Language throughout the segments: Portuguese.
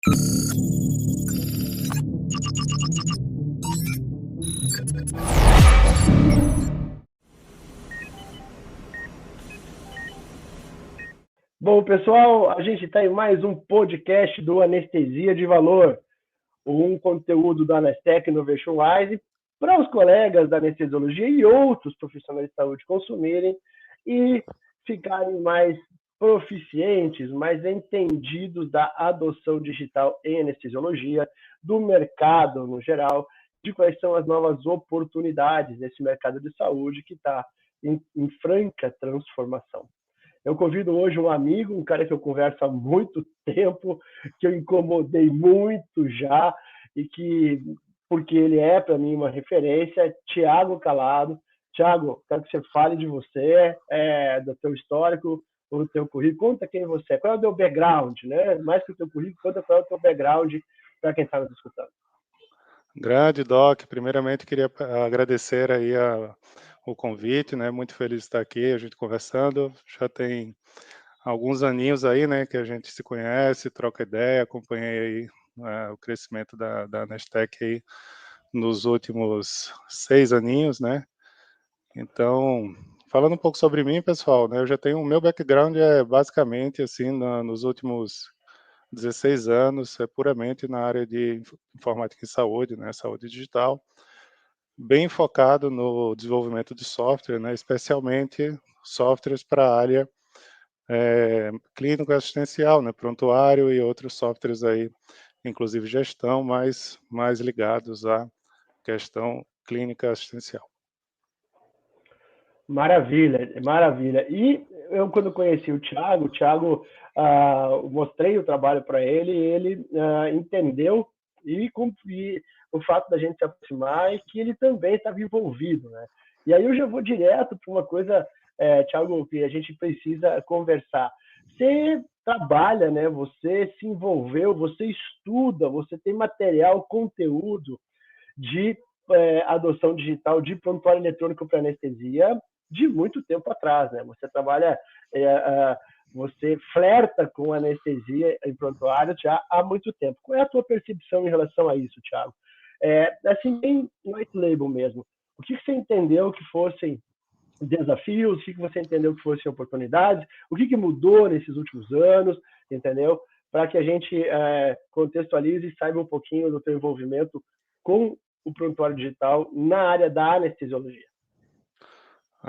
Bom, pessoal, a gente está em mais um podcast do Anestesia de Valor, um conteúdo da Anestec Innovation Wise para os colegas da anestesiologia e outros profissionais de saúde consumirem e ficarem mais proficientes, mais entendidos da adoção digital em anestesiologia, do mercado no geral, de quais são as novas oportunidades nesse mercado de saúde que está em franca transformação. Eu convido hoje um amigo, um cara que eu converso há muito tempo, que eu incomodei muito já, e que, porque ele é para mim uma referência, Thiago Calado. Thiago, quero que você fale de você, do teu histórico, do teu currículo, conta quem você é, qual é o teu background, né? Mais que o teu currículo, conta qual é o teu background para quem está nos escutando. Grande Doc, primeiramente queria agradecer aí o convite, né? Muito feliz de estar aqui, a gente conversando. Já tem alguns aninhos aí, né, que a gente se conhece, troca ideia, acompanhei aí o crescimento da Nestec aí nos últimos 6 aninhos, né? Então, falando um pouco sobre mim, pessoal, né, eu já tenho, o meu background é basicamente assim, nos últimos 16 anos, é puramente na área de informática e saúde, né, saúde digital, bem focado no desenvolvimento de software, né, especialmente softwares para a área clínico assistencial, né, prontuário e outros softwares aí, inclusive gestão, mais ligados à questão clínica assistencial. Maravilha, maravilha. E eu, quando conheci o Thiago, mostrei o trabalho para ele, e ele entendeu e o fato da gente se aproximar e que ele também estava envolvido, né? E aí eu já vou direto para uma coisa, Thiago, que a gente precisa conversar. Você trabalha, né? Você se envolveu, você estuda, você tem material, conteúdo de adoção digital de prontuário eletrônico para anestesia de muito tempo atrás, né? Você trabalha, você flerta com anestesia em prontuário já há muito tempo. Qual é a tua percepção em relação a isso, Thiago? Assim, bem white label mesmo. O que você entendeu que fossem desafios? O que você entendeu que fossem oportunidades? O que mudou nesses últimos anos? Entendeu? Para que a gente contextualize e saiba um pouquinho do teu envolvimento com o prontuário digital na área da anestesiologia.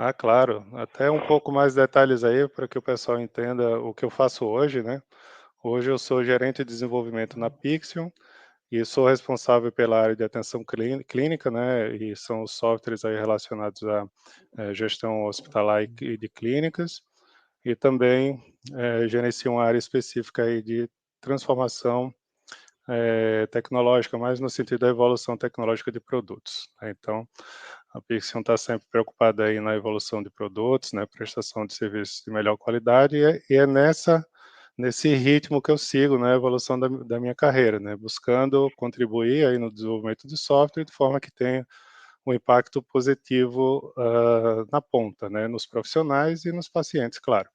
Ah, claro, até um pouco mais detalhes aí para que o pessoal entenda o que eu faço hoje, né? Hoje eu sou gerente de desenvolvimento na Pixion e sou responsável pela área de atenção clínica, né? E são os softwares aí relacionados à gestão hospitalar e de clínicas. E também gerencio uma área específica aí de transformação tecnológica, mais no sentido da evolução tecnológica de produtos, né? Então, a Pixion está sempre preocupada aí na evolução de produtos, né, prestação de serviços de melhor qualidade, e é nesse ritmo que eu sigo, né, a evolução da minha carreira, né, buscando contribuir aí no desenvolvimento de software de forma que tenha um impacto positivo na ponta, né, nos profissionais e nos pacientes, claro.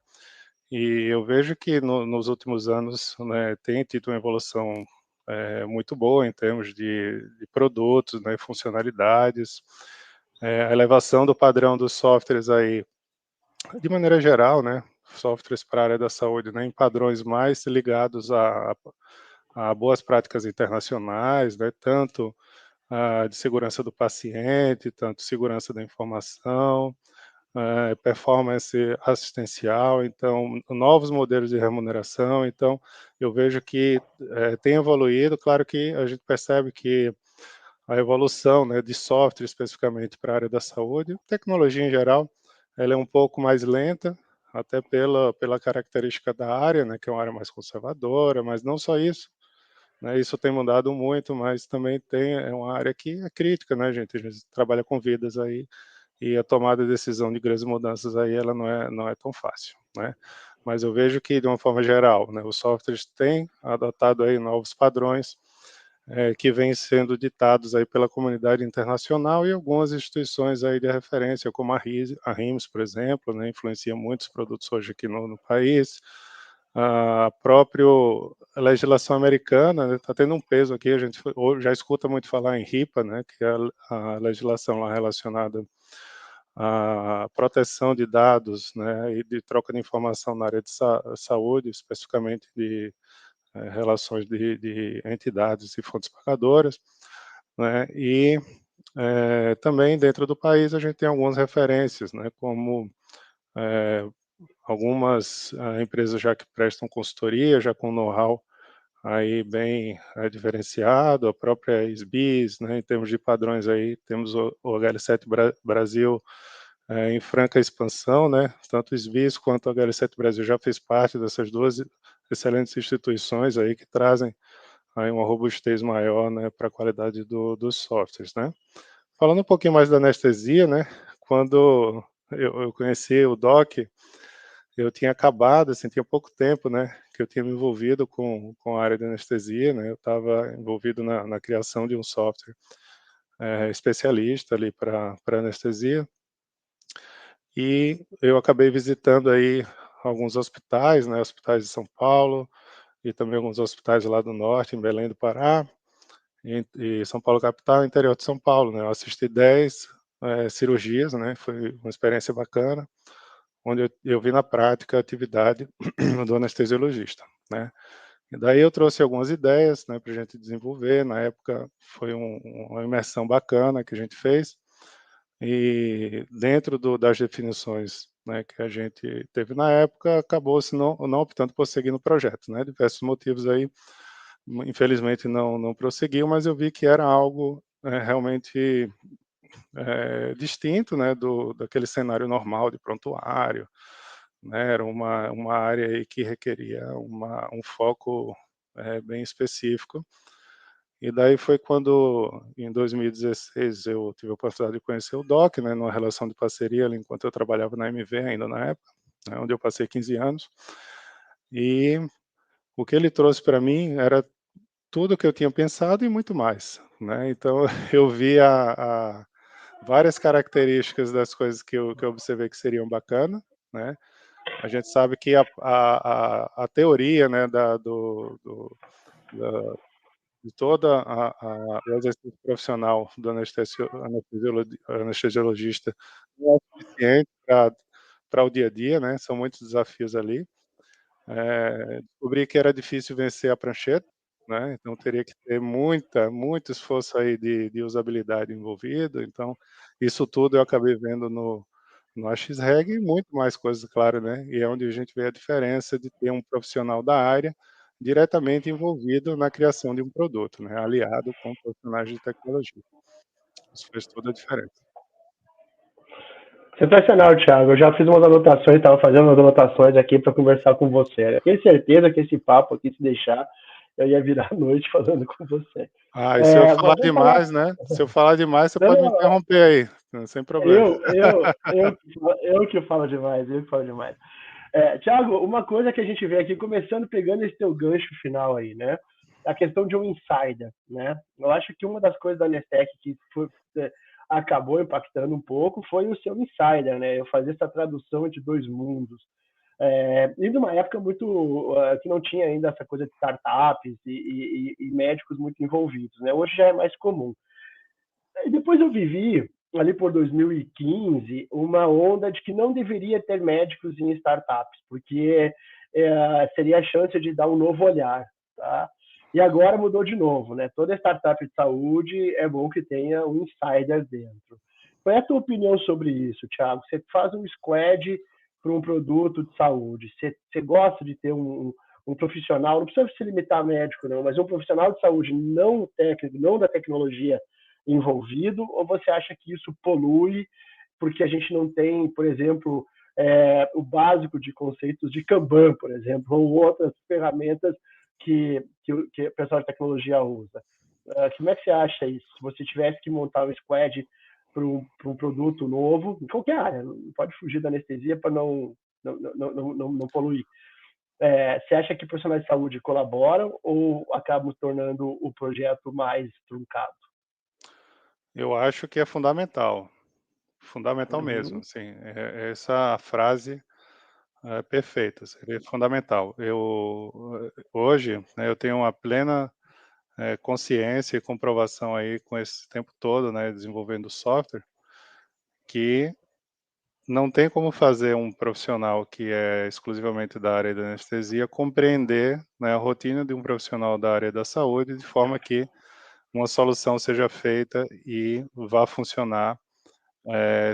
E eu vejo que nos últimos anos, né, tem tido uma evolução muito boa em termos de produtos, né, funcionalidades, a elevação do padrão dos softwares aí, de maneira geral, né, softwares para a área da saúde, né, em padrões mais ligados a boas práticas internacionais, né, tanto de segurança do paciente, tanto segurança da informação, performance assistencial, então novos modelos de remuneração, então eu vejo que tem evoluído, claro que a gente percebe que a evolução, né, de software especificamente para a área da saúde, tecnologia em geral, ela é um pouco mais lenta, até pela característica da área, né, que é uma área mais conservadora, mas não só isso, né, isso tem mudado muito, mas também é uma área que é crítica, né, gente, a gente trabalha com vidas aí, e a tomada de decisão de grandes mudanças aí, ela não é tão fácil, né, mas eu vejo que, de uma forma geral, né, os softwares têm adotado aí novos padrões, que vêm sendo ditados aí pela comunidade internacional e algumas instituições aí de referência, como a RIMS, por exemplo, né, influencia muitos produtos hoje aqui no país, a própria legislação americana está tendo um peso aqui, a gente já escuta muito falar em HIPAA, né, que é a legislação lá relacionada à proteção de dados, né, e de troca de informação na área de saúde, especificamente de relações de entidades e fontes pagadoras, né, e também dentro do país a gente tem algumas referências, né, como algumas empresas já que prestam consultoria, já com know-how aí bem diferenciado, a própria SBIS, né, em termos de padrões aí, temos o HL7 Brasil em franca expansão, né, tanto o SBIS quanto o HL7 Brasil já fez parte dessas duas excelentes instituições aí que trazem aí uma robustez maior, né, para a qualidade dos softwares, né. Falando um pouquinho mais da anestesia, né, quando eu conheci o DOC, eu tinha acabado, assim, tinha pouco tempo, né, que eu tinha me envolvido com a área de anestesia, né, eu estava envolvido na criação de um software especialista ali para anestesia, e eu acabei visitando aí alguns hospitais, né, hospitais de São Paulo e também alguns hospitais lá do norte, em Belém do Pará, e São Paulo capital, interior de São Paulo, né, eu assisti 10 cirurgias, né, foi uma experiência bacana, onde eu vi na prática a atividade do anestesiologista, né. E daí eu trouxe algumas ideias, né, para a gente desenvolver, na época foi uma imersão bacana que a gente fez, e dentro das definições, né, que a gente teve na época, acabou-se não optando por seguir no projeto, né, diversos motivos aí, infelizmente não prosseguiu, mas eu vi que era algo, realmente, distinto, né, daquele cenário normal de prontuário, né, era uma área aí que requeria um foco, bem específico. E daí foi quando, em 2016, eu tive a oportunidade de conhecer o DOC, né, numa relação de parceria ali enquanto eu trabalhava na MV ainda na época, né, onde eu passei 15 anos. E o que ele trouxe para mim era tudo o que eu tinha pensado e muito mais, né. Então eu vi a várias características das coisas que eu observei que seriam bacana, né. A gente sabe que a teoria, né, da de toda o exercício profissional do anestesiologista não é suficiente para o dia a dia, né, são muitos desafios ali. Descobri que era difícil vencer a prancheta, né, então teria que ter muito esforço aí de usabilidade envolvido, então isso tudo eu acabei vendo no AXREG e muito mais coisas, claro, né, e é onde a gente vê a diferença de ter um profissional da área diretamente envolvido na criação de um produto, né, aliado com profissionais de tecnologia. Isso fez toda a diferença. Sensacional, Thiago. Eu já fiz umas anotações, estava fazendo umas anotações aqui para conversar com você. Eu tenho certeza que esse papo aqui, se deixar, eu ia virar a noite falando com você. E se eu falar Bom, vamos falar. demais, né, se eu falar demais, você Não, pode me não, interromper aí, sem problema. eu que falo demais, eu que falo demais. Thiago, uma coisa que a gente vê aqui, começando pegando esse teu gancho final aí, né? A questão de um insider, né? Eu acho que uma das coisas da Nestec que acabou impactando um pouco foi o seu insider, né? Eu fazer essa tradução entre dois mundos. E numa época muito que não tinha ainda essa coisa de startups e médicos muito envolvidos, né? Hoje já é mais comum. E depois eu vivi, ali por 2015, uma onda de que não deveria ter médicos em startups, porque seria a chance de dar um novo olhar. Tá? E agora mudou de novo, né? Toda startup de saúde é bom que tenha um insider dentro. Qual é a tua opinião sobre isso, Thiago? Você faz um squad para um produto de saúde. Você gosta de ter um profissional, não precisa se limitar a médico, não, mas um profissional de saúde não técnico, não da tecnologia, envolvido, ou você acha que isso polui porque a gente não tem, por exemplo, o básico de conceitos de Kanban, por exemplo, ou outras ferramentas que o pessoal de tecnologia usa? Como é que você acha isso? Se você tivesse que montar um squad para um produto novo, em qualquer área, não pode fugir da anestesia para não poluir. Você acha que profissionais de saúde colaboram ou acabam tornando o projeto mais truncado? Eu acho que é fundamental, fundamental mesmo, Uhum. assim, essa frase, Perfeito, seria fundamental. Hoje, né, eu tenho uma plena consciência e comprovação aí com esse tempo todo, né, desenvolvendo software, que não tem como fazer um profissional que é exclusivamente da área da anestesia compreender, né, a rotina de um profissional da área da saúde de forma que uma solução seja feita e vá funcionar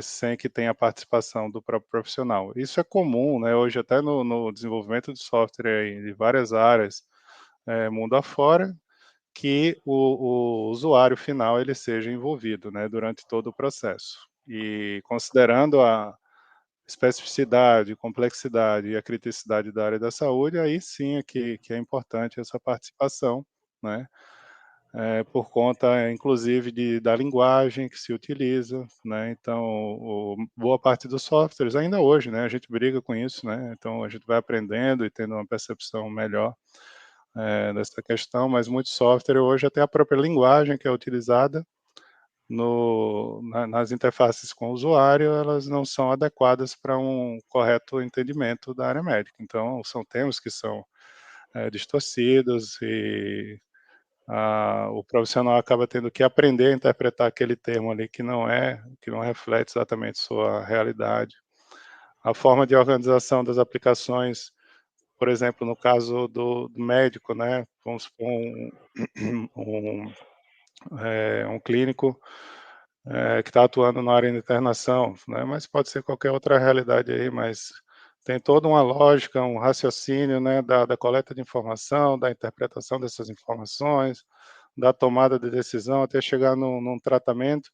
sem que tenha a participação do próprio profissional. Isso é comum, né, hoje até no desenvolvimento de software aí, de várias áreas, mundo afora, que o usuário final ele seja envolvido, né, durante todo o processo. E considerando a especificidade, complexidade e a criticidade da área da saúde, aí sim é que é importante essa participação, né? Por conta, inclusive, da linguagem que se utiliza, né? Então, boa parte dos softwares, ainda hoje, né? A gente briga com isso, né? Então, a gente vai aprendendo e tendo uma percepção melhor dessa questão, mas muito software hoje, até a própria linguagem que é utilizada nas interfaces com o usuário, elas não são adequadas para um correto entendimento da área médica. Então, são termos que são distorcidos e o profissional acaba tendo que aprender a interpretar aquele termo ali que não reflete exatamente sua realidade. A forma de organização das aplicações, por exemplo, no caso do médico, né? Vamos supor um, um clínico que está atuando na área de internação, né? Mas pode ser qualquer outra realidade aí, mas tem toda uma lógica, um raciocínio, né, da coleta de informação, da interpretação dessas informações, da tomada de decisão até chegar num tratamento.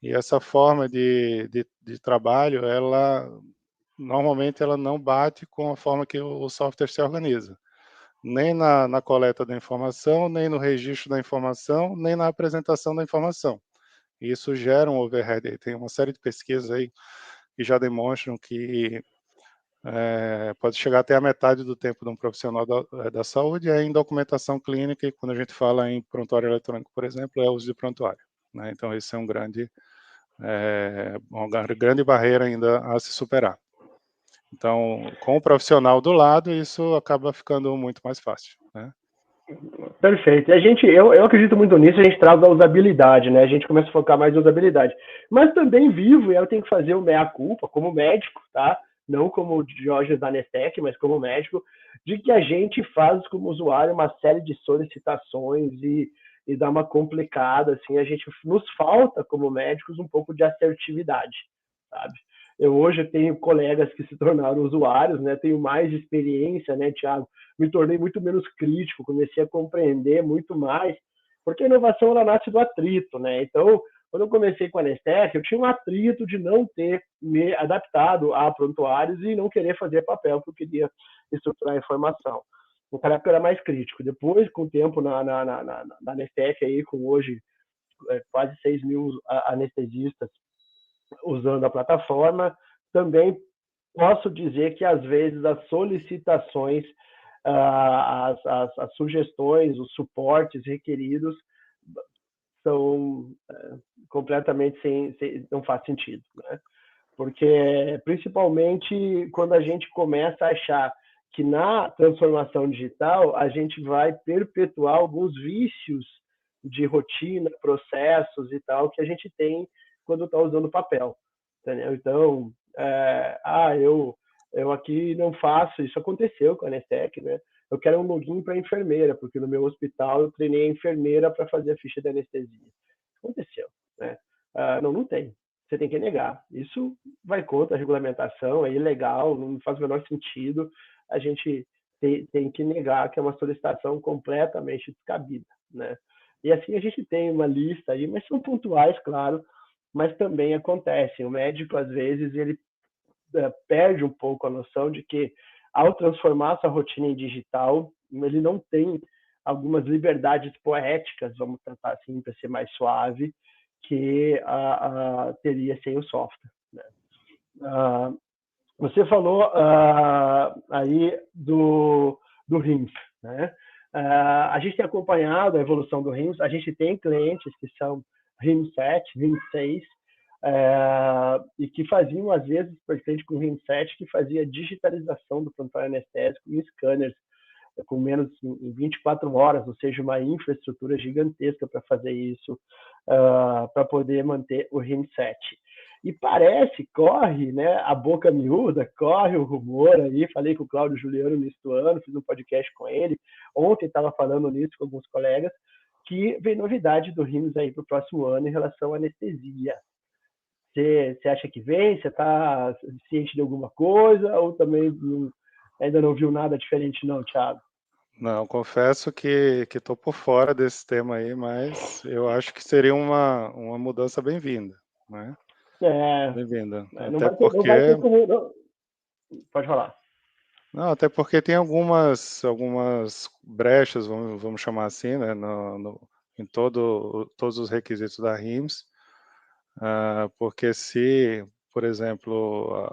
E essa forma de trabalho, normalmente ela não bate com a forma que o software se organiza. Nem na coleta da informação, nem no registro da informação, nem na apresentação da informação. E isso gera um overhead. Tem uma série de pesquisas aí que já demonstram que pode chegar até a metade do tempo de um profissional da saúde em documentação clínica, e quando a gente fala em prontuário eletrônico, por exemplo, é o uso de prontuário, né? Então, isso é uma grande barreira ainda a se superar. Então, com o profissional do lado, isso acaba ficando muito mais fácil, né? Perfeito. Eu acredito muito nisso, a gente traz a usabilidade, né? A gente começa a focar mais na usabilidade. Mas também vivo, e eu tenho que fazer o meia-culpa como médico, tá? Não como Jorge da Nestec, mas como médico, de que a gente faz como usuário uma série de solicitações e dá uma complicada, assim, nos falta como médicos um pouco de assertividade, sabe? Eu hoje tenho colegas que se tornaram usuários, né? Tenho mais experiência, né, Thiago? Me tornei muito menos crítico, comecei a compreender muito mais, porque a inovação ela nasce do atrito, né? Então, quando eu comecei com a Nestec, eu tinha um atrito de não ter me adaptado a prontuários e não querer fazer papel, porque eu queria estruturar a informação. Naquela época eu era mais crítico. Depois, com o tempo na Nestec, aí, com hoje quase 6 mil anestesistas usando a plataforma, também posso dizer que às vezes as solicitações, as sugestões, os suportes requeridos são completamente não faz sentido, né? Porque principalmente quando a gente começa a achar que na transformação digital a gente vai perpetuar alguns vícios de rotina, processos e tal que a gente tem quando está usando papel, entendeu? Então, eu aqui não faço, isso aconteceu com a Nestec, né? Eu quero um login para enfermeira, porque no meu hospital eu treinei a enfermeira para fazer a ficha de anestesia. Aconteceu, né? Não tem. Você tem que negar. Isso vai contra a regulamentação, é ilegal, não faz o menor sentido. A gente tem que negar que é uma solicitação completamente descabida, né? E assim a gente tem uma lista aí, mas são pontuais, claro, mas também acontece. O médico, às vezes, ele perde um pouco a noção de que, ao transformar sua rotina em digital, ele não tem algumas liberdades poéticas, vamos tratar assim, para ser mais suave, que teria sem o software, né? Você falou aí do RIMS, né? A gente tem acompanhado a evolução do RIMS, a gente tem clientes que são RIMS 7, RIMS 6, e que faziam, às vezes, paciente com RIM7, que fazia digitalização do prontuário anestésico em scanners, com menos em 24 horas, ou seja, uma infraestrutura gigantesca para fazer isso, para poder manter o RIM7. E parece, corre, né, a boca miúda, corre o rumor aí, falei com o Cláudio Juliano no início do ano, fiz um podcast com ele, ontem estava falando nisso com alguns colegas, que vem novidade do RIMS aí para o próximo ano em relação à anestesia. Você acha que vem? Você está ciente de alguma coisa? Ou também ainda não viu nada diferente não, Thiago? Não, confesso que estou por fora desse tema aí, mas eu acho que seria uma mudança bem-vinda, né? Bem-vinda. Não Até não vai ter porque como... Não. Pode falar. Não, até porque tem algumas brechas, vamos chamar assim, né, em todos os requisitos da RIMS, porque se, por exemplo,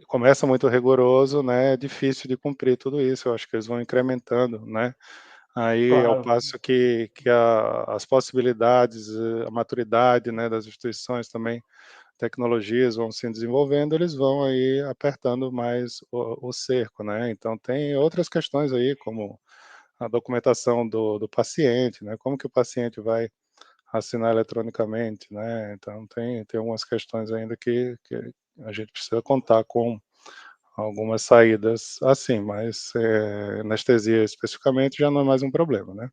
começa muito rigoroso, né, é difícil de cumprir tudo isso. Eu acho que eles vão incrementando, né? Aí, ao Claro. passo que as possibilidades, a maturidade, né, das instituições também, tecnologias vão se desenvolvendo, eles vão aí apertando mais o cerco, né? Então tem outras questões aí, como a documentação do paciente, né? Como que o paciente vai assinar eletronicamente, né? Então tem algumas questões ainda que a gente precisa contar com algumas saídas assim, mas anestesia especificamente já não é mais um problema, né?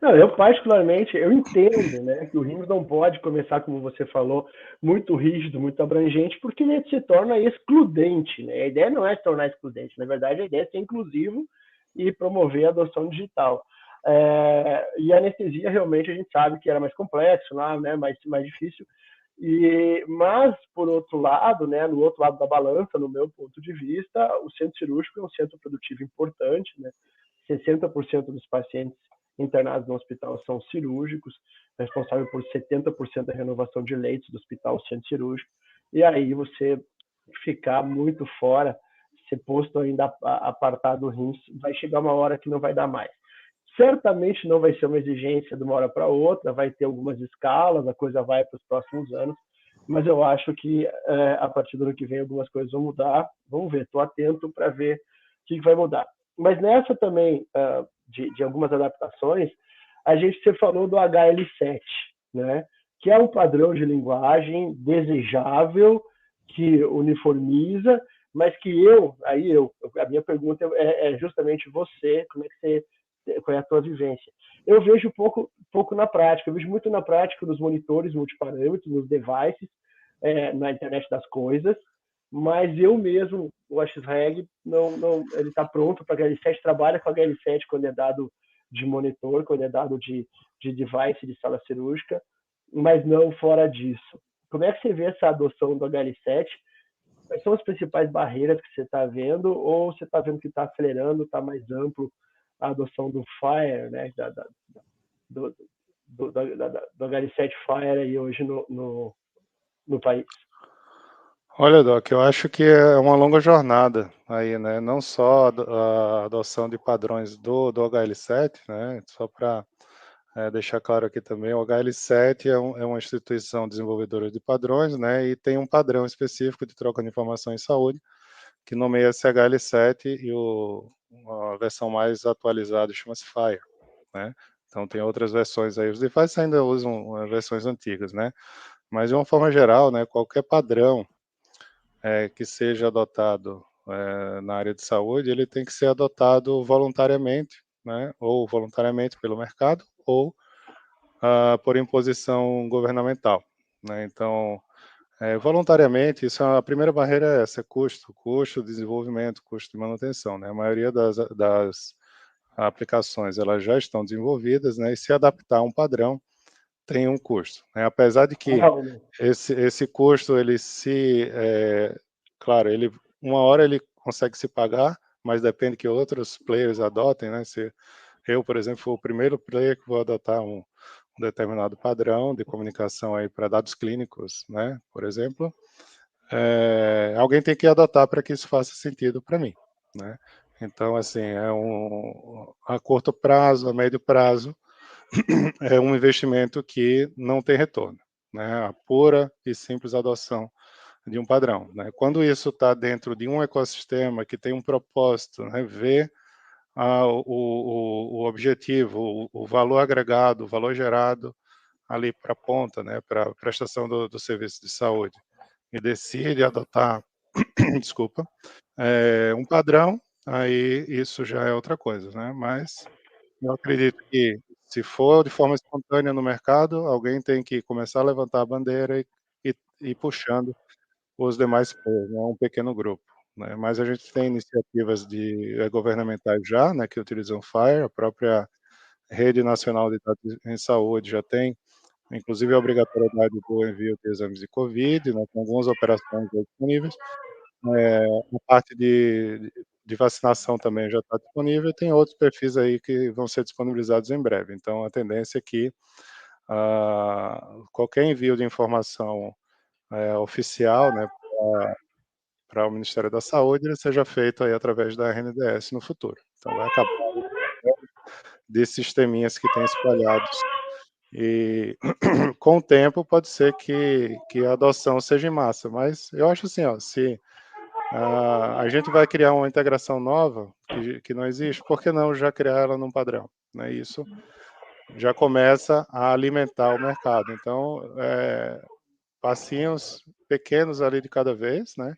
Não, eu particularmente, eu entendo, né, que o RIMS não pode começar, como você falou, muito rígido, muito abrangente, porque ele se torna excludente, né? A ideia não é se tornar excludente, na verdade a ideia é ser inclusivo e promover a adoção digital. E a anestesia realmente a gente sabe que era mais complexo lá, né, mais difícil. Mas, por outro lado, né, no outro lado da balança, no meu ponto de vista, o centro cirúrgico é um centro produtivo importante, né? 60% dos pacientes internados no hospital são cirúrgicos, responsável por 70% da renovação de leitos do hospital centro cirúrgico. E aí você ficar muito fora, ser posto ainda apartado do rins, vai chegar uma hora que não vai dar mais. Certamente não vai ser uma exigência de uma hora para outra, vai ter algumas escalas, a coisa vai para os próximos anos, mas eu acho que a partir do ano que vem algumas coisas vão mudar. Vamos ver, estou atento para ver o que vai mudar. Mas nessa também, de algumas adaptações, você falou do HL7, né? Que é um padrão de linguagem desejável, que uniformiza, mas que a minha pergunta é justamente você, qual é a tua vivência? Eu vejo pouco na prática, eu vejo muito na prática nos monitores multiparâmetros, nos devices, na internet das coisas, mas eu mesmo, o AXREG, ele está pronto para HL7, trabalha com HL7 quando é dado de monitor, quando é dado de device de sala cirúrgica, mas não fora disso. Como é que você vê essa adoção do HL7? Quais são as principais barreiras que você está vendo? Ou você está vendo que está acelerando, está mais amplo a adoção do FHIR, né? Do HL7 FHIR aí hoje no país? Olha, Doc, eu acho que é uma longa jornada aí, né? Não só a adoção de padrões do HL7, né? Só para deixar claro aqui também, o HL7 é uma instituição desenvolvedora de padrões, né? E tem um padrão específico de troca de informação em saúde, que nomeia esse HL7 e a versão mais atualizada chama-se FHIR, né? Então tem outras versões aí. Os devices ainda usam versões antigas, né? Mas de uma forma geral, né? Qualquer padrão que seja adotado na área de saúde, ele tem que ser adotado voluntariamente, né? Ou voluntariamente pelo mercado, ou por imposição governamental, né? Então, voluntariamente, a primeira barreira é essa, custo de desenvolvimento, custo de manutenção, né? A maioria das aplicações, elas já estão desenvolvidas, né? E se adaptar a um padrão tem um custo, né? Apesar de que esse custo, claro, uma hora ele consegue se pagar, mas depende que outros players adotem, né? Se eu, por exemplo, for o primeiro player que vou adotar um determinado padrão de comunicação aí para dados clínicos, né? Por exemplo, alguém tem que adotar para que isso faça sentido para mim, né? Então, assim, a curto prazo, a médio prazo, é um investimento que não tem retorno, né, a pura e simples adoção de um padrão, né? Quando isso está dentro de um ecossistema que tem um propósito, né, ver o objetivo, o valor agregado, o valor gerado ali para a ponta, né, para a prestação do serviço de saúde, e decide adotar, desculpa, um padrão, aí isso já é outra coisa, né? Mas eu acredito que, se for de forma espontânea no mercado, alguém tem que começar a levantar a bandeira e ir puxando os demais players, né, um pequeno grupo, né? Mas a gente tem iniciativas governamentais já, né, que utilizam FHIR, a própria Rede Nacional de Dados em Saúde já tem, inclusive a obrigatoriedade do envio de exames de COVID, né, com algumas operações já disponíveis. A parte de vacinação também já está disponível, e tem outros perfis aí que vão ser disponibilizados em breve. Então, a tendência é que qualquer envio de informação oficial, né, para o Ministério da Saúde, ele seja feito aí através da RNDS no futuro. Então, vai acabar desses sisteminhas que têm espalhados. E com o tempo pode ser que a adoção seja em massa, mas eu acho assim, ó, se a gente vai criar uma integração nova que não existe, por que não já criar ela num padrão? Né? Isso já começa a alimentar o mercado. Então, passinhos pequenos ali de cada vez, né?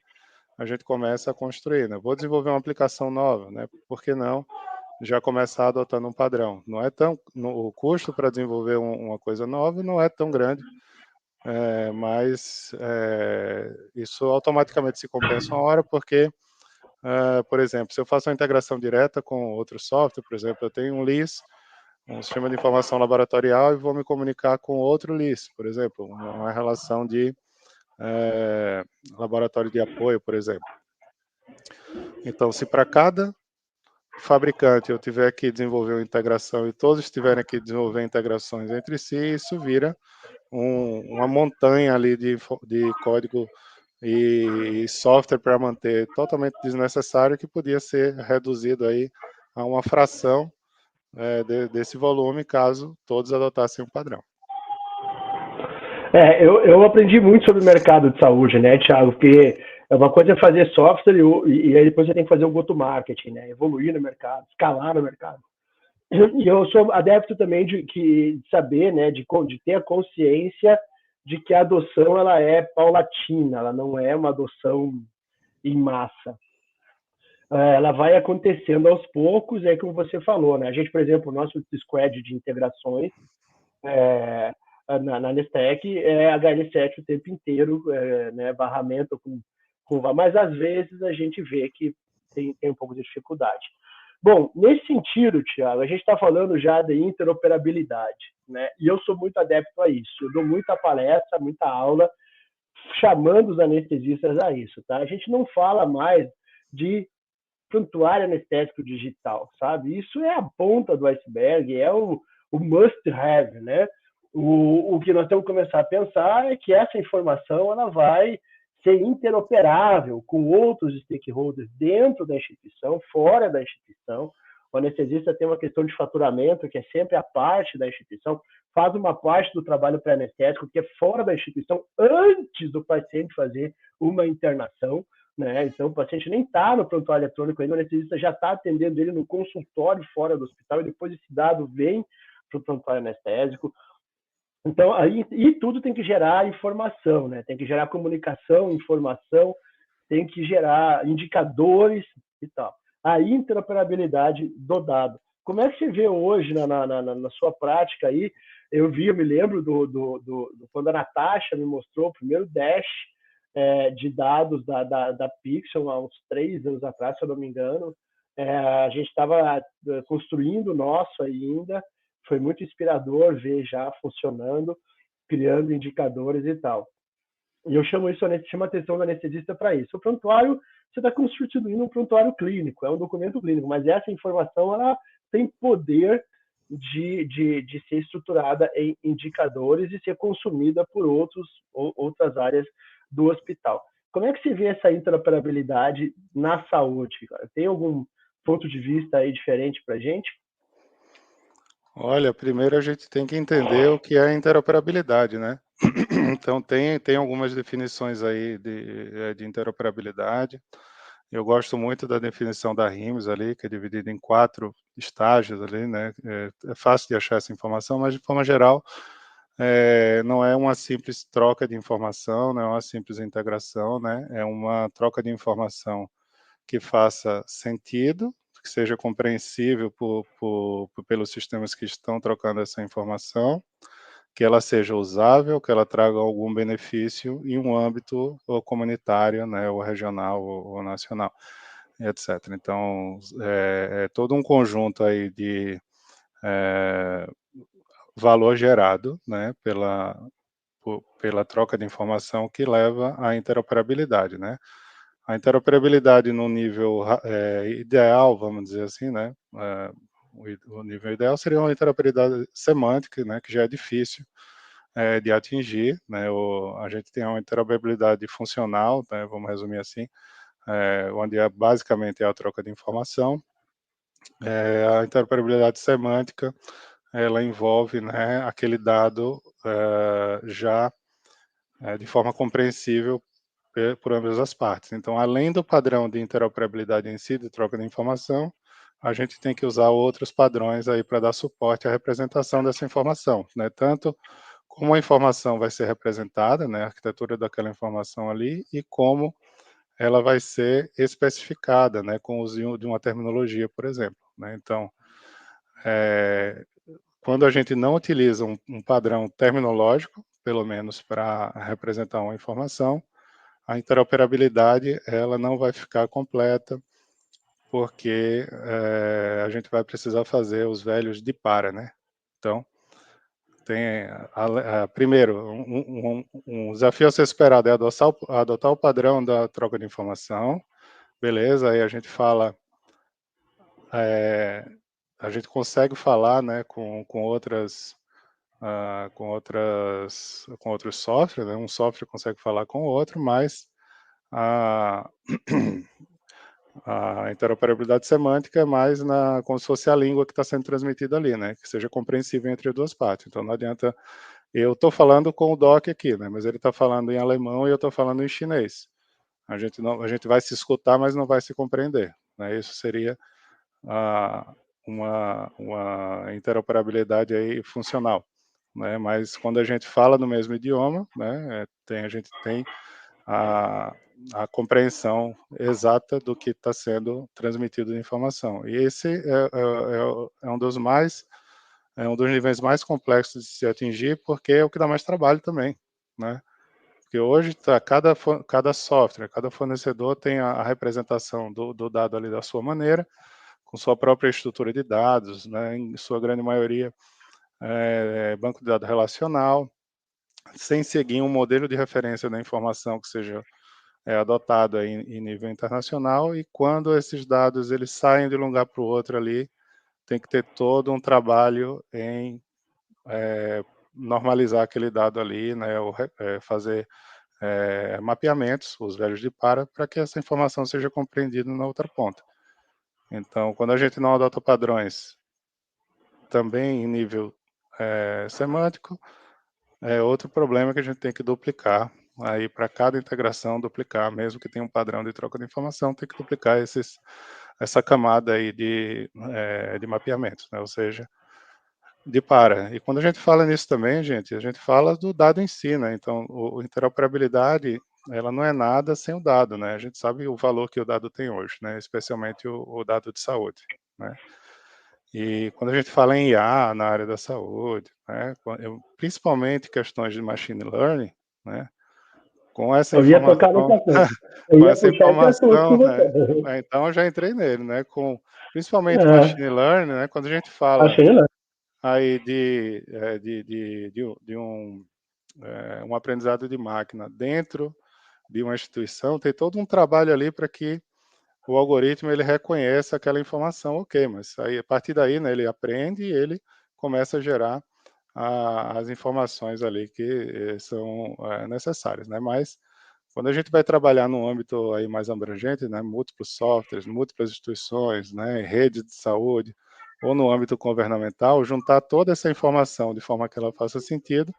A gente começa a construir. Né? Vou desenvolver uma aplicação nova, né? Por que não já começar adotando um padrão? Não é tão, o custo para desenvolver uma coisa nova não é tão grande, mas isso automaticamente se compensa uma hora, porque por exemplo, se eu faço uma integração direta com outro software, por exemplo, eu tenho um LIS, um sistema de informação laboratorial, e vou me comunicar com outro LIS, por exemplo, uma relação de laboratório de apoio, por exemplo. Então, se para cada fabricante eu tiver que desenvolver uma integração e todos tiverem que desenvolver integrações entre si, isso vira uma montanha ali de código e software para manter totalmente desnecessário, que podia ser reduzido aí a uma fração desse volume, caso todos adotassem um padrão. Eu aprendi muito sobre o mercado de saúde, né, Thiago? Porque uma coisa é fazer software e aí depois você tem que fazer o go-to-market, né? Evoluir no mercado, escalar no mercado. E eu sou adepto também de saber, né, de ter a consciência de que a adoção ela é paulatina, ela não é uma adoção em massa. Ela vai acontecendo aos poucos, é como você falou, né? A gente, por exemplo, o nosso squad de integrações na Nestec é HL7 o tempo inteiro, né, barramento mas às vezes a gente vê que tem um pouco de dificuldade. Bom, nesse sentido, Thiago, a gente está falando já de interoperabilidade, né? E eu sou muito adepto a isso. Eu dou muita palestra, muita aula, chamando os anestesistas a isso, tá? A gente não fala mais de prontuário anestésico digital, sabe? Isso é a ponta do iceberg, é o must-have, né? O que nós temos que começar a pensar é que essa informação ela vai ser interoperável com outros stakeholders dentro da instituição, fora da instituição. O anestesista tem uma questão de faturamento, que é sempre a parte da instituição, faz uma parte do trabalho pré-anestésico, que é fora da instituição, antes do paciente fazer uma internação. Né? Então, o paciente nem está no prontuário eletrônico ainda, o anestesista já está atendendo ele no consultório fora do hospital, e depois esse dado vem para o prontuário anestésico. Então, e tudo tem que gerar informação, né? Tem que gerar comunicação, informação, tem que gerar indicadores e tal. A interoperabilidade do dado. Como é que você vê hoje na sua prática aí? Eu me lembro quando a Natasha me mostrou o primeiro dash de dados da Pixel, há uns 3 anos atrás, se eu não me engano. A gente estava construindo o nosso ainda, foi muito inspirador ver já funcionando, criando indicadores e tal. E eu chamo a atenção do anestesista para isso. O prontuário, você está constituindo um prontuário clínico, é um documento clínico, mas essa informação ela tem poder de ser estruturada em indicadores e ser consumida por outras áreas do hospital. Como é que se vê essa interoperabilidade na saúde? Tem algum ponto de vista aí diferente para a gente? Olha, primeiro a gente tem que entender o que é interoperabilidade, né? Então, tem algumas definições aí de interoperabilidade. Eu gosto muito da definição da RIMS ali, que é dividida em 4 estágios ali, né? É fácil de achar essa informação, mas de forma geral, não é uma simples troca de informação, não é uma simples integração, né? É uma troca de informação que faça sentido, que seja compreensível pelos sistemas que estão trocando essa informação, que ela seja usável, que ela traga algum benefício em um âmbito ou comunitário, né, ou regional ou nacional, etc. Então, é todo um conjunto aí de valor gerado, né, pela troca de informação que leva à interoperabilidade, né? A interoperabilidade no nível ideal, vamos dizer assim, né? O nível ideal seria uma interoperabilidade semântica, né, que já é difícil de atingir, né? A gente tem uma interoperabilidade funcional, né, vamos resumir assim, onde basicamente é a troca de informação. A interoperabilidade semântica, ela envolve, né, aquele dado já de forma compreensível por ambas as partes. Então, além do padrão de interoperabilidade em si, de troca de informação, a gente tem que usar outros padrões aí para dar suporte à representação dessa informação, né? Tanto como a informação vai ser representada, né, a arquitetura daquela informação ali, e como ela vai ser especificada, né, com o uso de uma terminologia, por exemplo, né? Então, quando a gente não utiliza um padrão terminológico, pelo menos para representar uma informação, a interoperabilidade ela não vai ficar completa, porque a gente vai precisar fazer os velhos de para, né? Então, tem, primeiro, um desafio a ser esperado é adotar o padrão da troca de informação, beleza? Aí a gente fala, a gente consegue falar, né, com outros softwares, né? Um software consegue falar com o outro, mas a, a interoperabilidade semântica é mais como se fosse a língua que está sendo transmitida ali, né? Que seja compreensível entre as duas partes. Então não adianta. Eu estou falando com o doc aqui, né? Mas ele está falando em alemão e eu estou falando em chinês. A gente vai se escutar, mas não vai se compreender, né? Isso seria uma interoperabilidade aí funcional, né? Mas quando a gente fala no mesmo idioma, né? A gente tem a compreensão exata do que está sendo transmitido de informação. E esse é um dos níveis mais complexos de se atingir, porque é o que dá mais trabalho também, né? Porque hoje cada software, cada fornecedor tem a representação do dado ali da sua maneira, com sua própria estrutura de dados, né? Em sua grande maioria banco de dados relacional, sem seguir um modelo de referência da informação que seja adotado aí em nível internacional, e quando esses dados eles saem de um lugar para o outro ali, tem que ter todo um trabalho em normalizar aquele dado ali, né, ou fazer mapeamentos, os velhos de para que essa informação seja compreendida na outra ponta. Então, quando a gente não adota padrões também em nível semântico, é outro problema que a gente tem que duplicar. Aí, para cada integração, duplicar, mesmo que tenha um padrão de troca de informação, tem que duplicar essa camada aí de mapeamento, né? Ou seja, de para. E quando a gente fala nisso também, gente, a gente fala do dado em si, né? Então, a interoperabilidade, ela não é nada sem o dado, né? A gente sabe o valor que o dado tem hoje, né? Especialmente o dado de saúde, né? E quando a gente fala em IA na área da saúde, né, principalmente questões de machine learning, né, com essa Eu ia tocar informação, nesse assunto. Eu com ia essa puxar esse assunto com informação, né, você. então eu já entrei nele, né, principalmente É, machine learning, né, quando a gente fala achei, né? aí um aprendizado de máquina dentro de uma instituição, tem todo um trabalho ali para que o algoritmo ele reconhece aquela informação, ok, mas aí a partir daí, né, ele aprende e ele começa a gerar as informações ali que são necessárias, né? Mas quando a gente vai trabalhar num âmbito aí mais abrangente, né, múltiplos softwares, múltiplas instituições, né, rede de saúde, ou no âmbito governamental, juntar toda essa informação de forma que ela faça sentido,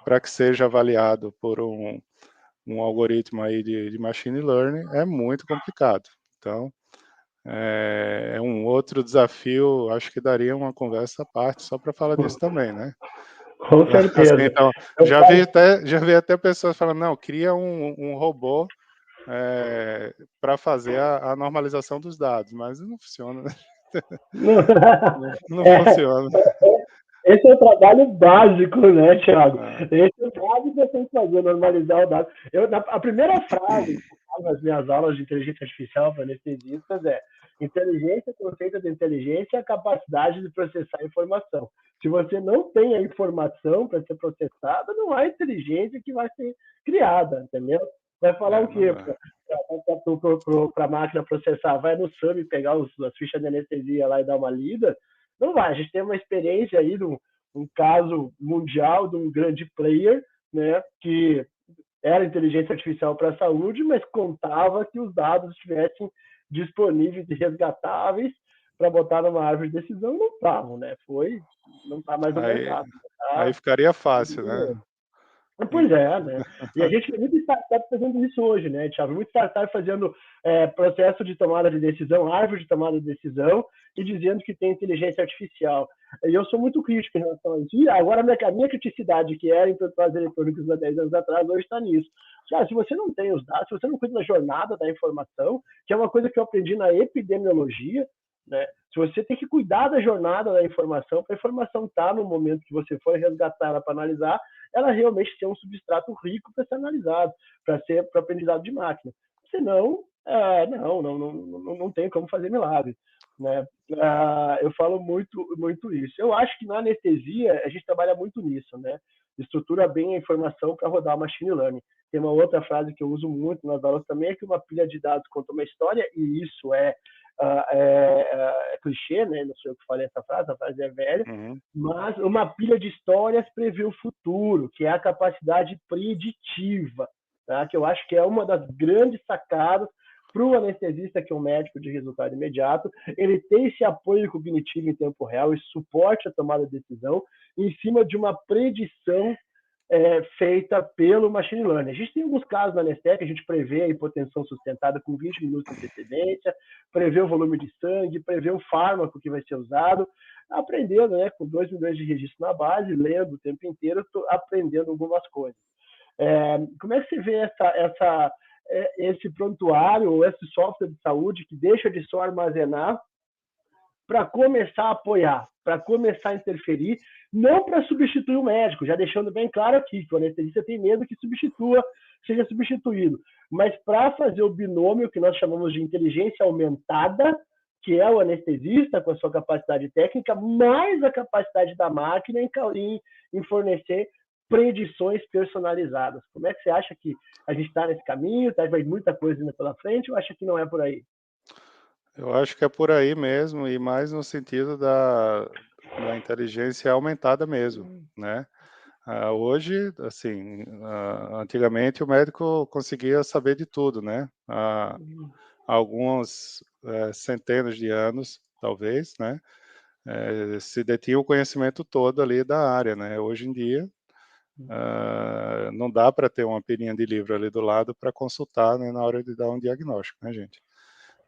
para que seja avaliado por um algoritmo aí de machine learning é muito complicado. Então, é um outro desafio, acho que daria uma conversa à parte só para falar disso também, né? Com Assim, certeza. então, já vi até pessoas falando, não, cria um robô para fazer a normalização dos dados, mas não funciona, né? Não É, funciona. esse é o trabalho básico, né, Thiago? Ah, Esse é o básico que eu tenho que fazer, normalizar o dado. A primeira frase que eu falo nas minhas aulas de inteligência artificial para anestesistas é: inteligência, o conceito de inteligência é a capacidade de processar a informação. Se você não tem a informação para ser processada, não há inteligência que vai ser criada, entendeu? Vai falar o não quê dá. para a máquina processar? Vai no SAM pegar as fichas de anestesia lá e dar uma lida? Não vai. A gente tem uma experiência aí de um caso mundial de um grande player, né, que era inteligência artificial para a saúde, mas contava que os dados estivessem disponíveis e resgatáveis para botar numa árvore de decisão, não estavam, né? Não está mais no Aí, mercado. aí Tá? ficaria fácil, né? Pois é, né? E a gente vê muita startup fazendo isso hoje, né, Thiago? Muita startup fazendo processo de tomada de decisão, árvore de tomada de decisão, e dizendo que tem inteligência artificial. E eu sou muito crítico em relação a isso. E agora a minha criticidade, que era em protocolos eletrônicos há 10 anos atrás, hoje está nisso. Cara, se você não tem os dados, se você não cuida da jornada da informação, que é uma coisa que eu aprendi na epidemiologia, né? Se você tem que cuidar da jornada da informação, para a informação estar no momento que você for resgatar ela para analisar, ela realmente tem um substrato rico para ser analisado, para ser para aprendizado de máquina. Senão, não tem como fazer milagre. Né? Eu falo muito isso. Eu acho que na anestesia a gente trabalha muito nisso, né? Estrutura bem a informação para rodar machine learning. Tem uma outra frase que eu uso muito nas aulas também, é que uma pilha de dados conta uma história, e isso é clichê, né? Não sei eu que falei essa frase, a frase é velha, Uhum. mas uma pilha de histórias prevê o futuro, que é a capacidade preditiva, tá? Que eu acho que é uma das grandes sacadas para o anestesista, que é um médico de resultado imediato, ele tem esse apoio cognitivo em tempo real, esse suporte à tomada de decisão, em cima de uma predição feita pelo machine learning. A gente tem alguns casos na Anestec, a gente prevê a hipotensão sustentada com 20 minutos de antecedência, prevê o volume de sangue, prevê o fármaco que vai ser usado, aprendendo, né, com 2 milhões de registros na base, lendo o tempo inteiro, aprendendo algumas coisas. Como é que você vê esse prontuário ou esse software de saúde que deixa de só armazenar para começar a apoiar, para começar a interferir, não para substituir o médico, já deixando bem claro aqui que o anestesista tem medo que seja substituído, mas para fazer o binômio que nós chamamos de inteligência aumentada, que é o anestesista com a sua capacidade técnica, mais a capacidade da máquina em fornecer predições personalizadas. Como é que você acha que a gente está nesse caminho? Vai muita coisa ainda pela frente ou acha que não é por aí? Eu acho que é por aí mesmo, e mais no sentido da inteligência aumentada mesmo, né? Hoje, assim, antigamente o médico conseguia saber de tudo, né? Há algumas centenas de anos, talvez, né? Se detinha o conhecimento todo ali da área, né? Hoje em dia, não dá para ter uma pirinha de livro ali do lado para consultar, né, na hora de dar um diagnóstico, né, gente?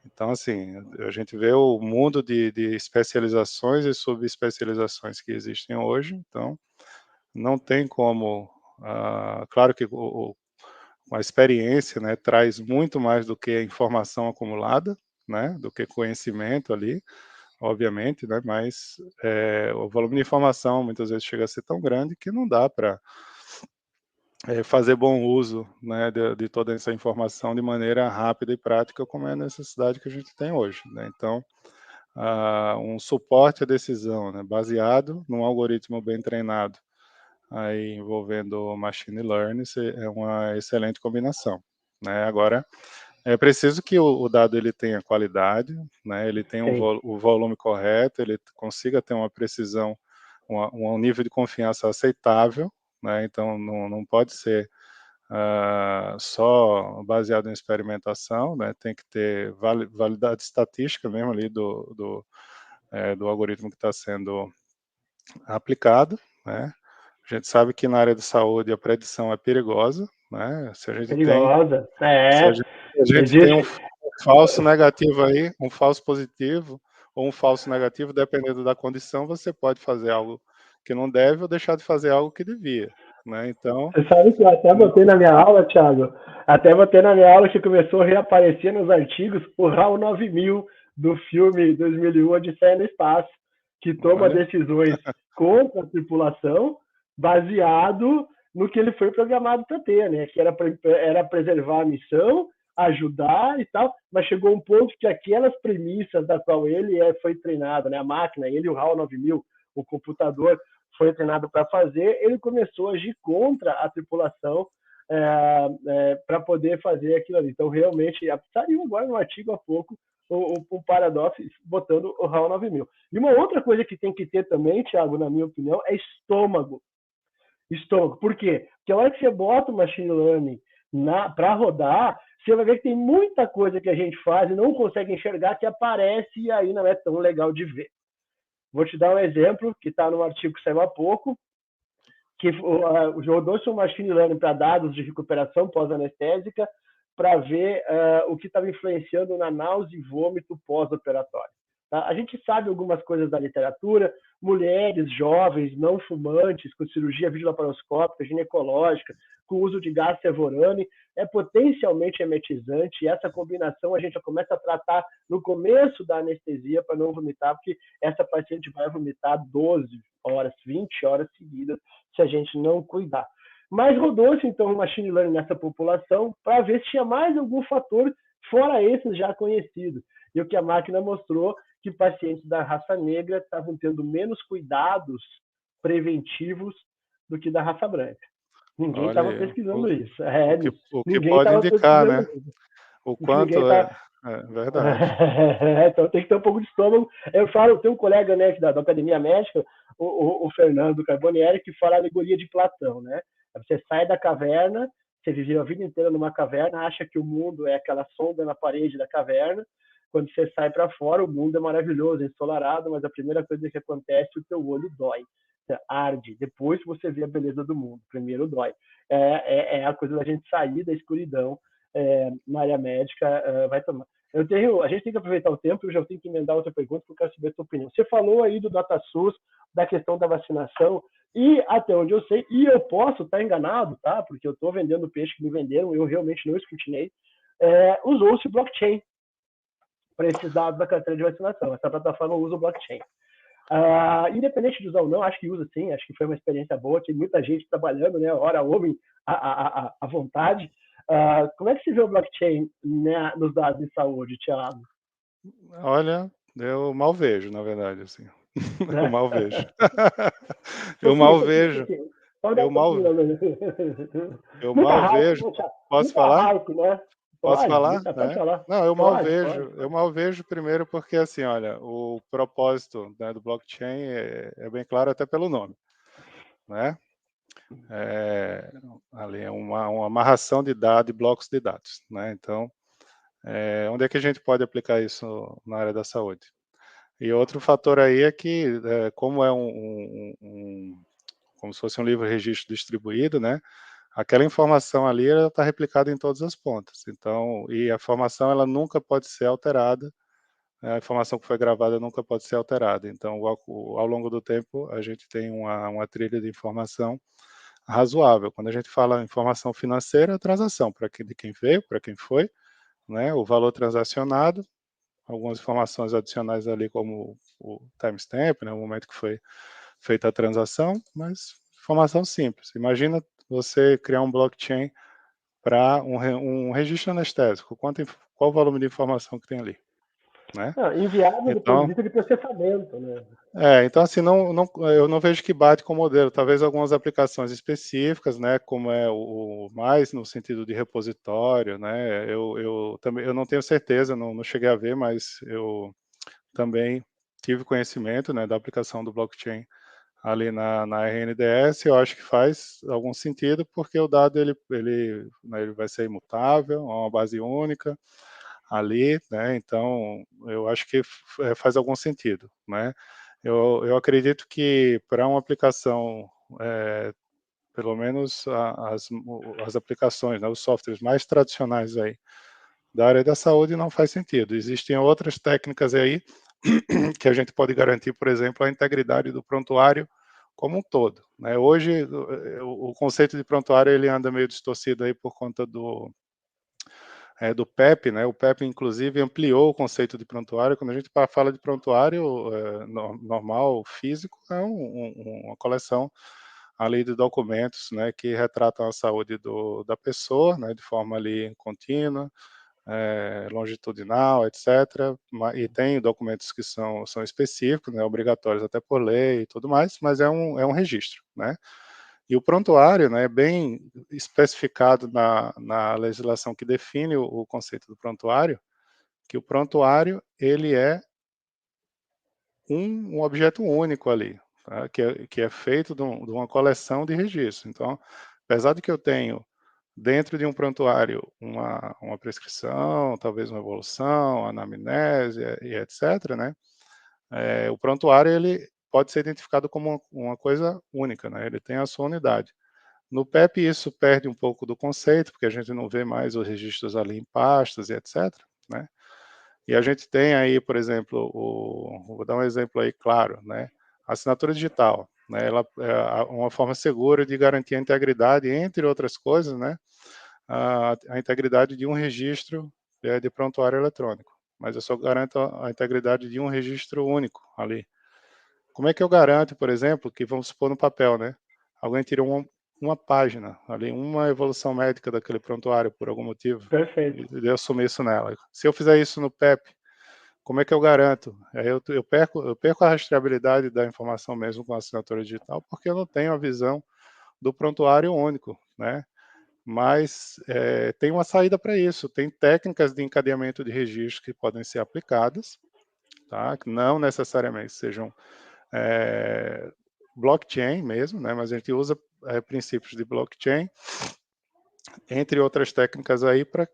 Então, assim, a gente vê o mundo de especializações e subespecializações que existem hoje, então não tem como. Claro que a experiência, né, traz muito mais do que a informação acumulada, né, do que conhecimento ali, obviamente, né, mas o volume de informação muitas vezes chega a ser tão grande que não dá para fazer bom uso, né, de toda essa informação de maneira rápida e prática, como é a necessidade que a gente tem hoje, né? Então, um suporte à decisão, né, baseado num algoritmo bem treinado, aí envolvendo machine learning, é uma excelente combinação, né? Agora, é preciso que o dado ele tenha qualidade, né? Ele tenha Sim. o volume correto, ele consiga ter uma precisão, um nível de confiança aceitável, né? Então, não pode ser só baseado em experimentação, né? Tem que ter validade estatística mesmo ali do algoritmo que está sendo aplicado, né? A gente sabe que na área de saúde a predição é perigosa, né? Perigosa. Se a É, gente, se a gente tem um existe. falso negativo aí, um falso positivo ou um falso negativo, dependendo da condição, você pode fazer algo que não deve ou deixar de fazer algo que devia, né? Então, Você sabe que eu até botei na minha aula, Thiago, até botei na minha aula que começou a reaparecer nos artigos o HAL 9000 do filme 2001 Odisseia no Espaço, que toma olha, decisões contra a tripulação baseado no que ele foi programado para ter, né? Que era preservar a missão, ajudar e tal, mas chegou um ponto que aquelas premissas da qual ele foi treinado, né? A máquina, ele e o HAL 9000, o computador, foi treinado para fazer, ele começou a agir contra a tripulação para poder fazer aquilo ali. Então, realmente, saiu agora no artigo há pouco o paradoxo botando o HAL 9000. E uma outra coisa que tem que ter também, Thiago, na minha opinião, é estômago. Estômago. Por quê? Porque a hora que você bota o machine learning para rodar, você vai ver que tem muita coisa que a gente faz e não consegue enxergar que aparece e aí não é tão legal de ver. Vou te dar um exemplo que está no artigo que saiu há pouco, que rodou-se um machine learning para dados de recuperação pós-anestésica para ver o que estava influenciando na náusea e vômito pós-operatório. Tá? A gente sabe algumas coisas da literatura, mulheres jovens, não fumantes, com cirurgia videolaparoscópica, ginecológica, com uso de gás cevorane, é potencialmente emetizante, e essa combinação a gente já começa a tratar no começo da anestesia para não vomitar, porque essa paciente vai vomitar 12 horas, 20 horas seguidas, se a gente não cuidar. Mas rodou-se, então, o machine learning nessa população para ver se tinha mais algum fator fora esses já conhecidos. E o que a máquina mostrou que pacientes da raça negra estavam tendo menos cuidados preventivos do que da raça branca. Ninguém olha estava aí, pesquisando isso. o que Ninguém pode estava indicar, pesquisando né? isso. O Ninguém quanto tá. é verdade. Então tem que ter um pouco de estômago. Eu falo, tem um colega, né, da Academia Médica, o Fernando Carbonieri, que fala a alegoria de Platão, né? Você sai da caverna, você viveu a vida inteira numa caverna, acha que o mundo é aquela sonda na parede da caverna. Quando você sai para fora, o mundo é maravilhoso, ensolarado, mas a primeira coisa que acontece, o teu olho dói, arde. Depois você vê a beleza do mundo. Primeiro dói. É a coisa da gente sair da escuridão na área médica, vai tomar. A gente tem que aproveitar o tempo, eu já tenho que emendar outra pergunta, porque eu quero saber a tua opinião. Você falou aí do DataSUS, da questão da vacinação, e até onde eu sei, e eu posso estar enganado, tá? Porque eu estou vendendo peixe que me venderam, eu realmente não escrutinei, usou-se blockchain para esses dados da carteira de vacinação. Essa plataforma usa o blockchain. Independente de usar ou não, acho que usa sim, acho que foi uma experiência boa, tem muita gente trabalhando, né, hora homem, à vontade. Como é que se vê o blockchain, né, nos dados de saúde, Thiago? Olha, eu mal vejo, na verdade, assim. Eu mal vejo. Eu Pouquinho, mal pouquinho, vejo. pouquinho. Pode dar Eu um mal, pouquinho. eu Muita mal hype, vejo. né, Thiago? Posso Muita falar? hype, né? Posso Pode, falar? pode Né? falar. Não, eu mal Pode, vejo. pode, Eu pode. mal vejo primeiro porque, assim, olha, o propósito, né, do blockchain é bem claro até pelo nome, né? É, ali é uma amarração de dados, de blocos de dados, né? Então, onde é que a gente pode aplicar isso na área da saúde? E outro fator aí é que, como é como se fosse um livro-registro distribuído, né? Aquela informação ali está replicada em todas as pontas. Então, e a informação ela nunca pode ser alterada. Né? A informação que foi gravada nunca pode ser alterada. Então, ao longo do tempo, a gente tem uma trilha de informação razoável. Quando a gente fala informação financeira, a transação, de quem veio, para quem foi, né? O valor transacionado, algumas informações adicionais ali, como o timestamp, né? O momento que foi feita a transação, mas informação simples. Imagina você criar um blockchain para um registro anestésico. Qual o volume de informação que tem ali, né? Não, inviável do ponto de Então, vista de processamento, né? então assim, eu não vejo que bate com o modelo. Talvez algumas aplicações específicas, né, como é o mais no sentido de repositório, né? Eu também eu não tenho certeza, não cheguei a ver, mas eu também tive conhecimento, né, da aplicação do blockchain ali na RNDS. Eu acho que faz algum sentido, porque o dado né, ele vai ser imutável, é uma base única ali, né? Então eu acho que faz algum sentido, né? Eu acredito que para uma aplicação pelo menos as aplicações, né, os softwares mais tradicionais aí da área da saúde, não faz sentido. Existem outras técnicas aí que a gente pode garantir, por exemplo, a integridade do prontuário como um todo, né? Hoje, o conceito de prontuário ele anda meio distorcido aí por conta do PEP, né? O PEP, inclusive, ampliou o conceito de prontuário. Quando a gente fala de prontuário normal, físico, é uma coleção ali de documentos, né, que retratam a saúde da pessoa, né, de forma ali contínua, longitudinal, etc. E tem documentos que são específicos, né, obrigatórios até por lei e tudo mais, mas é um registro, né? E o prontuário, né, é bem especificado na legislação que define o conceito do prontuário, que o prontuário ele é um objeto único ali, tá? Que é feito de uma coleção de registros. Então, apesar de que eu tenho dentro de um prontuário uma prescrição, talvez uma evolução, anamnese e etc., né? O prontuário ele pode ser identificado como uma coisa única, né? Ele tem a sua unidade. No PEP isso perde um pouco do conceito, porque a gente não vê mais os registros ali em pastas e etc., né? E a gente tem aí, por exemplo, vou dar um exemplo aí claro, né? A assinatura digital, né? Ela é uma forma segura de garantir a integridade, entre outras coisas, né? A integridade de um registro de prontuário eletrônico. Mas eu só garanto a integridade de um registro único ali. Como é que eu garanto, por exemplo, que vamos supor no papel, né? Alguém tirou uma página ali, uma evolução médica daquele prontuário por algum motivo, Perfeito. e eu assumir isso nela. Se eu fizer isso no PEP, como é que eu garanto? Eu perco a rastreabilidade da informação mesmo com a assinatura digital, porque eu não tenho a visão do prontuário único, né? Mas tem uma saída para isso. Tem técnicas de encadeamento de registro que podem ser aplicadas, tá? Que não necessariamente sejam blockchain mesmo, né? Mas a gente usa princípios de blockchain, entre outras técnicas aí, para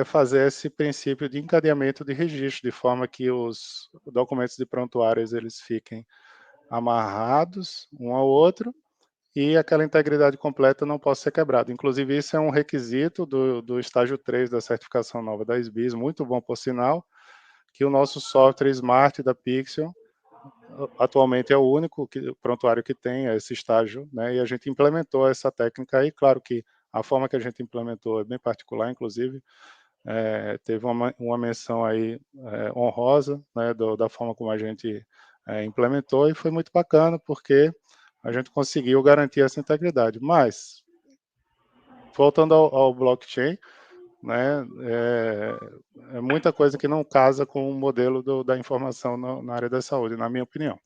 fazer esse princípio de encadeamento de registro, de forma que os documentos de prontuários eles fiquem amarrados um ao outro e aquela integridade completa não possa ser quebrada. Inclusive, isso é um requisito do estágio 3 da certificação nova da SBIS, muito bom por sinal, que o nosso software Smart da Pixel atualmente é o único prontuário que tem esse estágio, né? E a gente implementou essa técnica aí, claro que a forma que a gente implementou é bem particular, inclusive, teve uma menção aí honrosa, né, da forma como a gente implementou, e foi muito bacana, porque a gente conseguiu garantir essa integridade. Mas, voltando ao blockchain, né, é muita coisa que não casa com o modelo da informação na área da saúde, na minha opinião.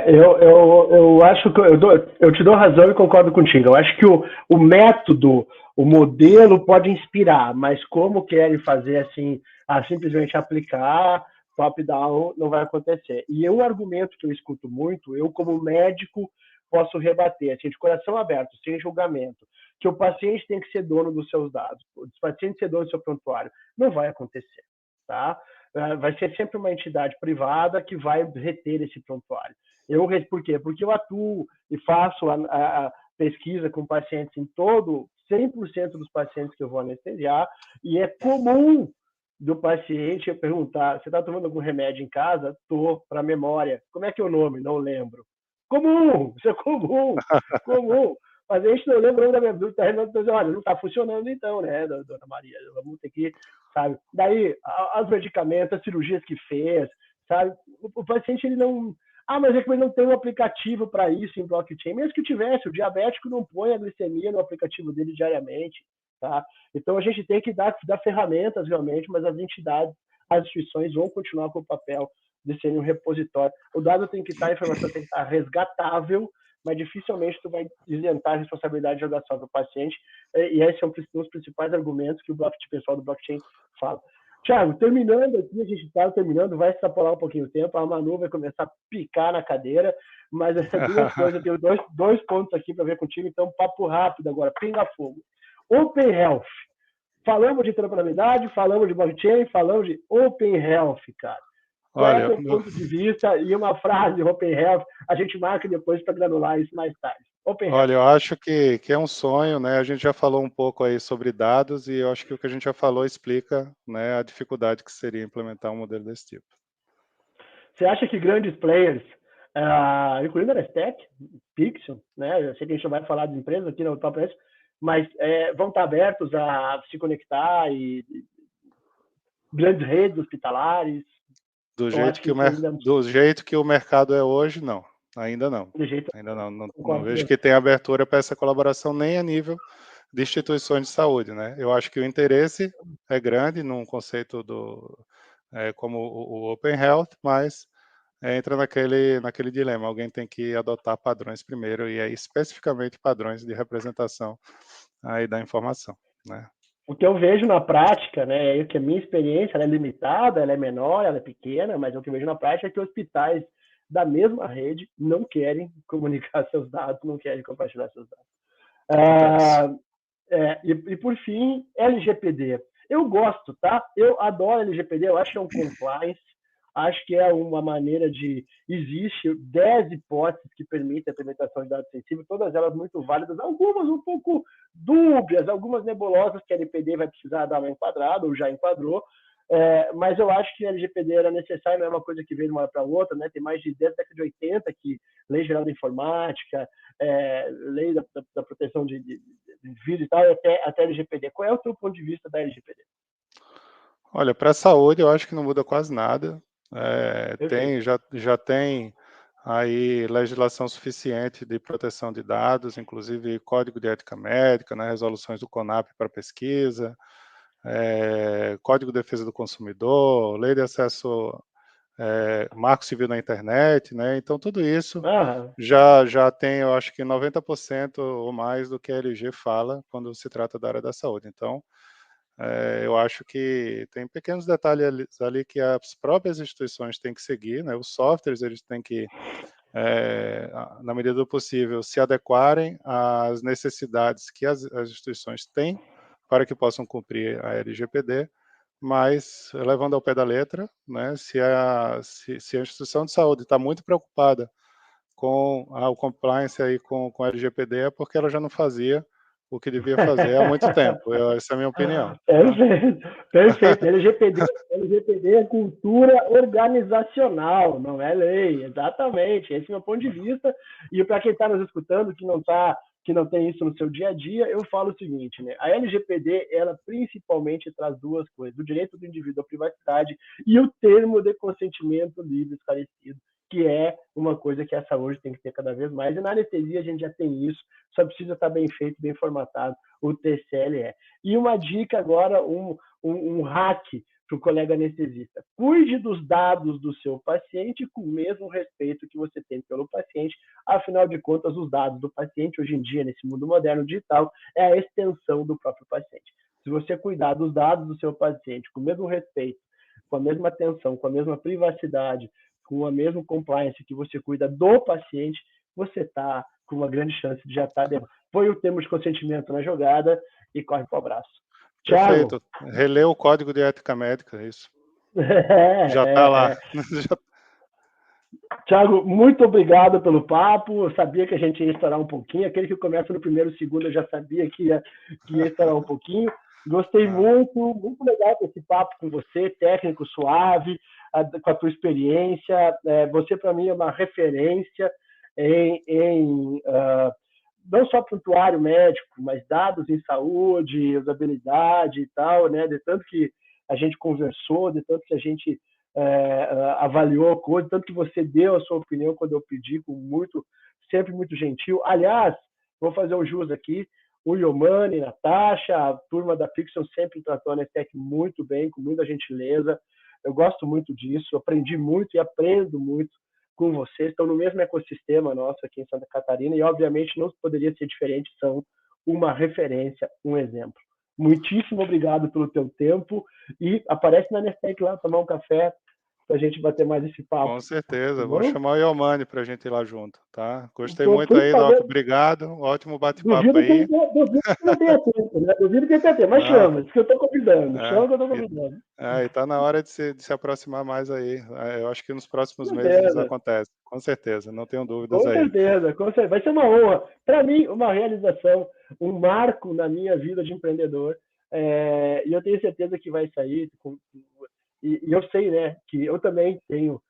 Eu acho que eu te dou razão e concordo contigo. Eu acho que o método, o modelo pode inspirar, mas como querem fazer assim, simplesmente aplicar top-down, não vai acontecer. E um argumento que eu escuto muito, eu como médico posso rebater, assim, de coração aberto, sem julgamento, que o paciente tem que ser dono dos seus dados, o paciente ser dono do seu prontuário. Não vai acontecer, tá? Vai ser sempre uma entidade privada que vai reter esse prontuário. Por quê? Porque eu atuo e faço a pesquisa com pacientes em 100% dos pacientes que eu vou anestesiar, e é comum do paciente perguntar: você está tomando algum remédio em casa? Estou, para memória. Como é que é o nome? Não lembro. Comum, isso é comum, comum. Mas a gente não lembra o nome da remédio, olha, não está funcionando então, né, dona Maria? Vamos ter que, sabe? Daí, os medicamentos, as cirurgias que fez, sabe? O paciente, ele não... mas é que ele não tem um aplicativo para isso em blockchain. Mesmo que tivesse, o diabético não põe a glicemia no aplicativo dele diariamente, tá? Então, a gente tem que dar ferramentas, realmente, mas as entidades, as instituições vão continuar com o papel de serem um repositório. O dado tem que estar, a informação tem que estar resgatável, mas dificilmente tu vai isentar a responsabilidade de jogar só para o paciente, e esse é um dos principais argumentos que o pessoal do blockchain fala. Thiago, terminando aqui, a gente está terminando, vai extrapolar um pouquinho o tempo, a Manu vai começar a picar na cadeira, mas duas coisas, eu tenho dois pontos aqui para ver contigo, então papo rápido agora, pinga fogo. Open Health, falamos de interoperabilidade, falamos de blockchain, falamos de Open Health, cara. Qual é o Olha, teu ponto de vista? E uma frase, Open Health, a gente marca depois para granular isso mais tarde. Open Health. olha, eu acho que é um sonho, né? A gente já falou um pouco aí sobre dados e eu acho que o que a gente já falou explica, né, a dificuldade que seria implementar um modelo desse tipo. Você acha que grandes players, incluindo a Nestec, Pixel, né? Eu sei que a gente não vai falar de empresas aqui no Top S, mas vão estar abertos a se conectar e grandes redes hospitalares? Do Eu jeito acho que que o isso mer ainda do jeito que o mercado é hoje, não. Ainda não. de jeito Ainda não. Não concordo com vejo você. que tenha abertura para essa colaboração nem a nível de instituições de saúde, né. Eu acho que o interesse é grande num conceito como o Open Health, mas entra naquele dilema, alguém tem que adotar padrões primeiro, e aí especificamente padrões de representação aí da informação, né. O que eu vejo na prática, né, é que a minha experiência ela é limitada, ela é menor, ela é pequena, mas o que eu vejo na prática é que hospitais da mesma rede não querem comunicar seus dados, não querem compartilhar seus dados. Acontece. Ah, e por fim, LGPD. Eu gosto, tá? Eu adoro LGPD, eu acho que é um compliance, acho que é uma maneira de. Existe 10 hipóteses que permitem a implementação de dados sensíveis, todas elas muito válidas, algumas um pouco dúbias, algumas nebulosas que a LGPD vai precisar dar uma enquadrada, ou já enquadrou, mas eu acho que a LGPD era necessária, não é uma coisa que veio de uma hora para outra, né? Tem mais de 10 décadas de 80 que Lei Geral da Informática, Lei da Proteção de vírus e tal, até LGPD. Qual é o teu ponto de vista da LGPD? Olha, para a saúde eu acho que não muda quase nada. Perfeito. Já tem aí legislação suficiente de proteção de dados, inclusive Código de Ética Médica, né, resoluções do CONAP para pesquisa, Código de Defesa do Consumidor, Lei de Acesso, Marco Civil na Internet, né? Então tudo isso Ah, já tem, eu acho que 90% ou mais do que a LG fala quando se trata da área da saúde. Então, eu acho que tem pequenos detalhes ali que as próprias instituições têm que seguir, né? Os softwares eles têm que, na medida do possível, se adequarem às necessidades que as instituições têm para que possam cumprir a LGPD, mas levando ao pé da letra, né? Se a instituição de saúde está muito preocupada com o compliance aí com a LGPD, é porque ela já não fazia o que devia fazer há muito tempo. Essa é a minha opinião, tá? perfeito, perfeito. LGPD é cultura organizacional, não é lei, exatamente. Esse é o meu ponto de vista. E para quem está nos escutando, que não tem isso no seu dia a dia, eu falo o seguinte, né? A LGPD, ela principalmente traz duas coisas: o direito do indivíduo à privacidade e o termo de consentimento livre esclarecido, que é uma coisa que a saúde tem que ter cada vez mais. E na anestesia a gente já tem isso, só precisa estar bem feito, bem formatado, o TCLE. E uma dica agora, um hack para o colega anestesista. Cuide dos dados do seu paciente com o mesmo respeito que você tem pelo paciente. Afinal de contas, os dados do paciente, hoje em dia, nesse mundo moderno digital, é a extensão do próprio paciente. Se você cuidar dos dados do seu paciente com o mesmo respeito, com a mesma atenção, com a mesma privacidade, com a mesma compliance que você cuida do paciente, você está com uma grande chance de já estar dentro. Põe o termo de consentimento na jogada e corre para o abraço. Tiago. Perfeito. Releu o Código de Ética Médica, é isso. Já está lá. É. Tiago, muito obrigado pelo papo. Eu sabia que a gente ia estourar um pouquinho. Aquele que começa no primeiro segundo, eu já sabia que ia estourar um pouquinho. Gostei muito, muito legal esse papo com você, técnico, suave, com a tua experiência. Você, para mim, é uma referência não só prontuário médico, mas dados em saúde, usabilidade e tal, né? De tanto que a gente conversou, de tanto que a gente avaliou a coisa, tanto que você deu a sua opinião quando eu pedi, sempre muito gentil. Aliás, vou fazer o jus aqui, o Yomani, Natasha, a turma da Pixel sempre tratou a Nestec muito bem, com muita gentileza. Eu gosto muito disso, aprendi muito e aprendo muito com vocês. Estão no mesmo ecossistema nosso aqui em Santa Catarina e, obviamente, não poderia ser diferente, são uma referência, um exemplo. Muitíssimo obrigado pelo teu tempo e aparece na Nestec lá, tomar um café. para a gente bater mais esse papo. Com certeza, Tá vou bom? chamar o Iomani para a gente ir lá junto, tá? Gostei muito Por aí, Doc, favor, obrigado, ótimo bate-papo aí. duvido que não tenha tempo, né? Duvido que ele tenha tempo, mas Não, chama, diz que eu estou convidando, é, chama que eu estou e, convidando. e tá na hora de se aproximar mais aí. Eu acho que nos próximos Com meses isso certeza, acontece, com certeza, não tenho dúvidas com aí. certeza, com certeza. Vai ser uma honra. Para mim, uma realização, um marco na minha vida de empreendedor. E eu tenho certeza que vai sair. E eu sei, né, que eu também tenho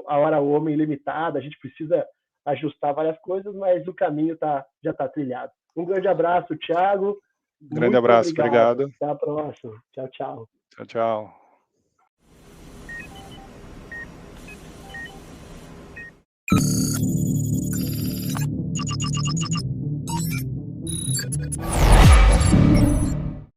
a hora homem limitada, a gente precisa ajustar várias coisas, mas o caminho já está trilhado. Um grande abraço, Thiago. Grande Muito abraço, obrigado. obrigado. Até a próxima. Tchau, tchau. Tchau, tchau.